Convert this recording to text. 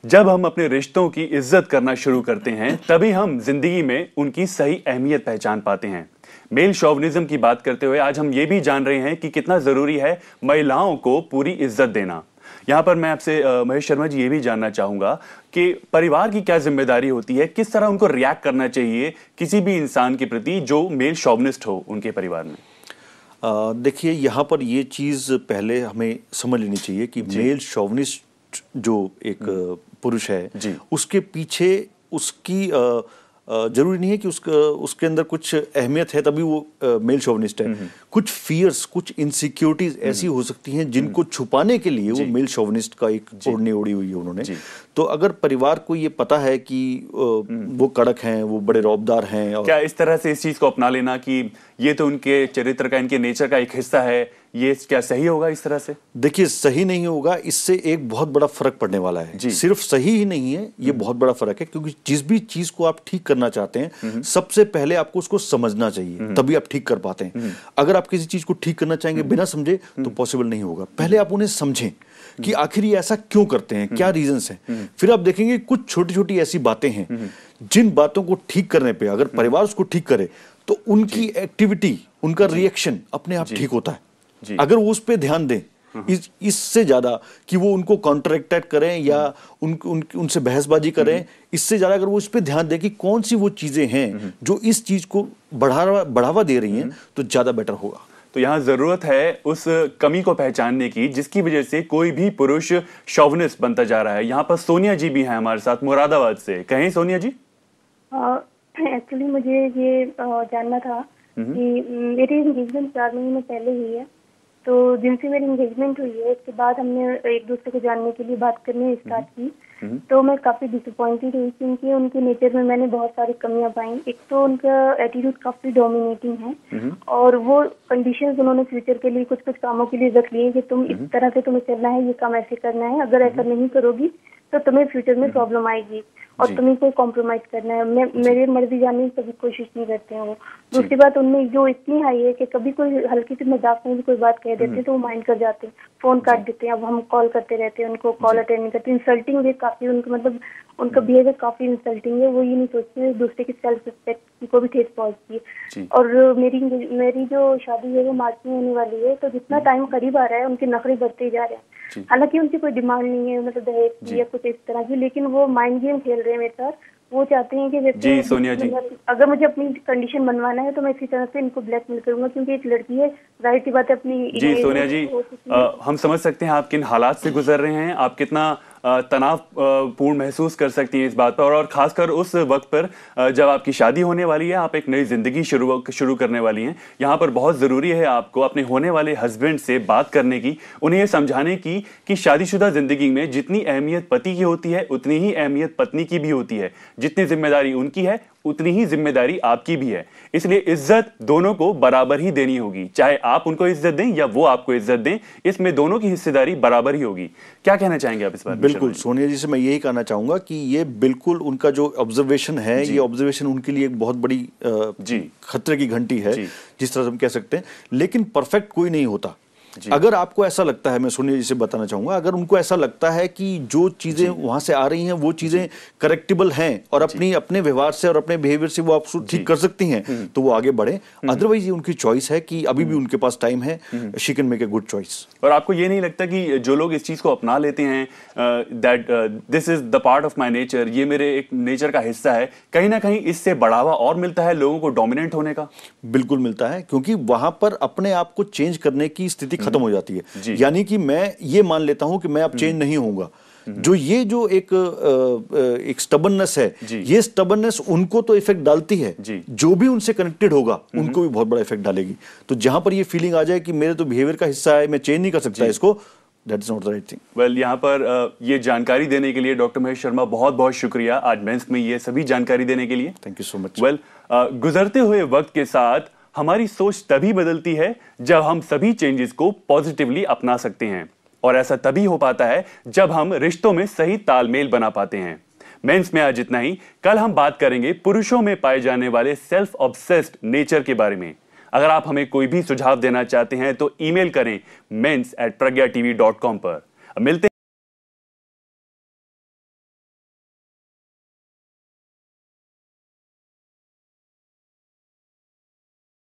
जब हम अपने रिश्तों की इज्जत करना शुरू करते हैं तभी हम जिंदगी में उनकी सही अहमियत पहचान पाते हैं। मेल शोविनिज्म की बात करते हुए आज हम ये भी जान रहे हैं कि कितना जरूरी है महिलाओं को पूरी इज्जत देना। यहाँ पर मैं आपसे महेश शर्मा जी ये भी जानना चाहूंगा कि परिवार की क्या जिम्मेदारी होती है, किस तरह उनको रिएक्ट करना चाहिए किसी भी इंसान के प्रति जो मेल शोविनिस्ट हो उनके परिवार में। देखिए, यहाँ पर ये चीज़ पहले हमें समझ लेनी चाहिए कि मेल शोविनिस्ट जो एक पुरुष है उसके पीछे उसकी जरूरी नहीं है कि उसके अंदर कुछ अहमियत है तभी वो मेल शोविनिस्ट है। कुछ फियर्स, कुछ इनसिक्योरिटीज ऐसी हो सकती हैं जिनको छुपाने के लिए वो मेल शोविनिस्ट का एक ओढ़नी ओढ़ी हुई है उन्होंने। तो अगर परिवार को ये पता है कि वो कड़क हैं, वो बड़े रौबदार हैं, और क्या इस तरह से इस चीज को अपना लेना कि ये तो उनके चरित्र का, इनके नेचर का एक हिस्सा है, ये क्या सही होगा इस तरह से? देखिए, सही नहीं होगा। इससे एक बहुत बड़ा फर्क पड़ने वाला है। सिर्फ सही ही नहीं है, ये बहुत बड़ा फर्क है, क्योंकि जिस भी चीज को आप ठीक करना चाहते हैं सबसे पहले आपको उसको समझना चाहिए, तभी आप ठीक कर पाते हैं। अगर आप किसी चीज को ठीक करना चाहेंगे बिना समझे तो पॉसिबल नहीं होगा। पहले आप उन्हें समझें कि आखिर ये ऐसा क्यों करते हैं, क्या रीजंस हैं। फिर आप देखेंगे कुछ छोटी छोटी ऐसी बातें हैं जिन बातों को ठीक करने पे अगर परिवार उसको ठीक करे तो उनकी एक्टिविटी, उनका रिएक्शन अपने आप ठीक होता है। अगर वो उस पर ध्यान दें, इससे ज्यादा कि वो उनको कॉन्ट्रैक्टेड करें या उनसे बहसबाजी करें, इससे ज्यादा अगर वो इस पे ध्यान दें कि कौन सी वो चीजें हैं जो इस चीज को बढ़ावा दे रही हैं तो ज्यादा बेटर होगा। तो यहाँ जरूरत है उस कमी को पहचानने की जिसकी वजह से कोई भी पुरुष शोविनिस्ट बनता जा रहा है। यहाँ पर सोनिया जी भी हैं हमारे साथ मुरादाबाद से। कहें सोनिया जी। एक्चुअली मुझे ये जानना था कि मेरी एंगेजमेंट 4 महीने पहले हुई है। तो जिनसे मेरी एंगेजमेंट हुई है इसके बाद हमने एक दूसरे को जानने के लिए बात करनी स्टार्ट की। तो मैं काफ़ी डिसअपॉइंटेड हुई क्योंकि उनके नेचर में मैंने बहुत सारी कमियां पाई। एक तो उनका एटीट्यूड काफ़ी डोमिनेटिंग है और वो कंडीशंस उन्होंने फ्यूचर के लिए कुछ कुछ कामों के लिए रख लिए कि तुम इस तरह से तुम्हें चलना है, ये काम ऐसे करना है, अगर ऐसा नहीं करोगी तो तुम्हें फ्यूचर में प्रॉब्लम आएगी और तुम्हें कोई कॉम्प्रोमाइज करना है। मेरी मर्जी जानने की कभी कोशिश नहीं करते हैं वो। दूसरी बात, उनमें जो इतनी हाई है कि कभी कोई हल्की सी मजाक में भी कोई बात कह देते हैं तो वो माइंड कर जाते हैं, फोन काट देते हैं। अब हम कॉल करते रहते हैं, उनको कॉल अटेंड नहीं करते। इंसल्टिंग भी काफी उनका बिहेवियर काफी इंसल्टिंग है। वो ये नहीं सोचते दूसरे की सेल्फ रिस्पेक्ट को भी ठेस पहुंचती है। और मेरी जो शादी है वो मार्च में होने वाली है। तो जितना टाइम करीब आ रहा है उनके नखरे बढ़ते ही जा रहे हैं। हालांकि उनकी कोई डिमांड नहीं है, मतलब दहेज की या कुछ इस तरह की, लेकिन वो माइंड गेम खेल रहे हैं मेरे साथ। वो चाहते हैं कि जी सोनिया जी, अगर मुझे अपनी कंडीशन बनवाना है तो मैं इसी तरह से इनको ब्लैकमेल करूंगा, क्योंकि एक लड़की है, जाहिर सी बात है अपनी। जी सोनिया जी, हम समझ सकते हैं आप किन हालात से गुजर रहे हैं, आप कितना तनाव पूर्ण महसूस कर सकती हैं इस बात पर, और खासकर उस वक्त पर जब आपकी शादी होने वाली है, आप एक नई जिंदगी शुरू करने वाली हैं। यहाँ पर बहुत जरूरी है आपको अपने होने वाले हस्बैंड से बात करने की, उन्हें ये समझाने की कि शादीशुदा जिंदगी में जितनी अहमियत पति की होती है उतनी ही अहमियत पत्नी की भी होती है। जितनी जिम्मेदारी उनकी है उतनी ही जिम्मेदारी आपकी भी है। इसलिए इज्जत दोनों को बराबर ही देनी होगी, चाहे आप उनको इज्जत दें या वो आपको इज्जत दें, इसमें दोनों की हिस्सेदारी बराबर ही होगी। क्या कहना चाहेंगे आप इस बारे में? बिल्कुल, सोनिया जी से मैं यही कहना चाहूंगा कि ये बिल्कुल उनका जो ऑब्जर्वेशन है, ये ऑब्जर्वेशन उनके लिए एक बहुत बड़ी खतरे की घंटी है, जिस तरह से हम कह सकते हैं। लेकिन परफेक्ट कोई नहीं होता। अगर आपको ऐसा लगता है, मैं सोनिया जी से बताना चाहूंगा, अगर उनको ऐसा लगता है कि जो चीजें वहां से आ रही हैं वो चीजें करेक्टेबल हैं और अपने व्यवहार से और अपने बिहेवियर से वो आप ठीक कर सकती हैं तो वो आगे बढ़े। अदरवाइज ये उनकी चॉइस है कि अभी भी उनके पास टाइम है। She can make a good choice. और आपको ये नहीं लगता कि जो लोग इस चीज को अपना लेते हैं, that this is the part of my nature, ये मेरे एक नेचर का हिस्सा है, कहीं ना कहीं इससे बढ़ावा और मिलता है लोगों को डोमिनेंट होने का? बिल्कुल मिलता है, क्योंकि वहां पर अपने आप को चेंज करने की स्थिति खत्म हो जाती है। यानी कि मैं ये मान लेता हूं कि मैं अब चेंज नहीं होऊंगा। जो एक स्टबननेस है, ये स्टबननेस उनको तो इफेक्ट डालती है, जो भी उनसे कनेक्टेड होगा उनको भी बहुत बड़ा इफेक्ट डालेगी। तो जहां पर ये फीलिंग आ जाए कि मेरे तो बिहेवियर का हिस्सा है, मैं चेंज नहीं कर सकता इसको, that is not the right thing. Well, यहाँ पर ये जानकारी देने के लिए डॉक्टर महेश शर्मा बहुत बहुत शुक्रिया, आज मेंस में ये सभी जानकारी देने के लिए। Thank you so much. Well, गुजरते हुए वक्त के साथ हमारी सोच तभी बदलती है जब हम सभी चेंजेस को पॉजिटिवली अपना सकते हैं, और ऐसा तभी हो पाता है जब हम रिश्तों में सही तालमेल बना पाते हैं। मेंस में आज इतना ही। कल हम बात करेंगे पुरुषों में पाए जाने वाले सेल्फ ऑब्सेस्ड नेचर के बारे में। अगर आप हमें कोई भी सुझाव देना चाहते हैं तो ईमेल करें mens@pragya tv.com पर। मिलते